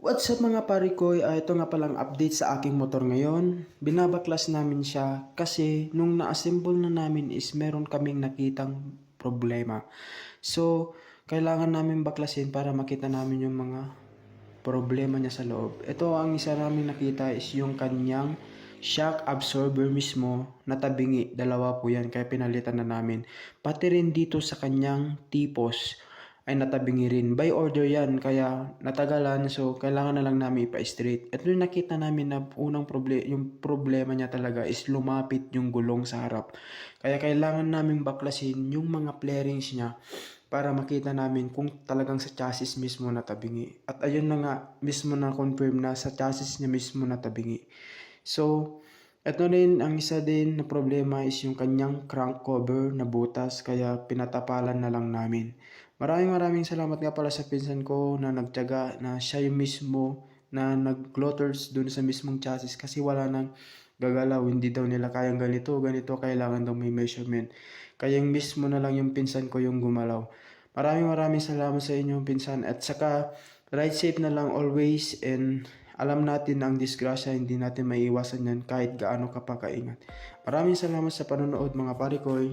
What's up mga pare ko? Ito nga palang update sa aking motor ngayon. Binabaklas namin siya kasi nung na-assemble na namin is meron kaming nakitang problema. So, kailangan namin baklasin para makita namin yung mga problema niya sa loob. Ito ang isa namin nakita is yung kanyang shock absorber mismo na tabingi. Dalawa po yan kaya pinalitan na namin. Pati rin dito sa kanyang tipos ay natabingi rin. By order yan, kaya natagalan, so kailangan na lang namin ipa-straight. At nung nakita namin na yung problema niya talaga is lumapit yung gulong sa harap. Kaya kailangan namin baklasin yung mga flarings niya para makita namin kung talagang sa chassis mismo natabingi. At ayun na nga, mismo na confirm na sa chassis niya mismo natabingi. So, ito rin, ang isa din na problema is yung kanyang crank cover na butas kaya pinatapalan na lang namin. Maraming salamat nga pala sa pinsan ko na nagtiyaga na siya yung mismo na nag-clotters dun sa mismong chassis kasi wala nang gagalaw. Hindi daw nila kayang ganito, kailangan daw may measurement. Kaya yung mismo na lang yung pinsan ko yung gumalaw. Maraming salamat sa inyo pinsan at saka ride safe na lang always and alam natin na ang disgrasya hindi natin maiiwasan yan kahit gaano ka pa kaingat. Maraming salamat sa panonood mga pare ko.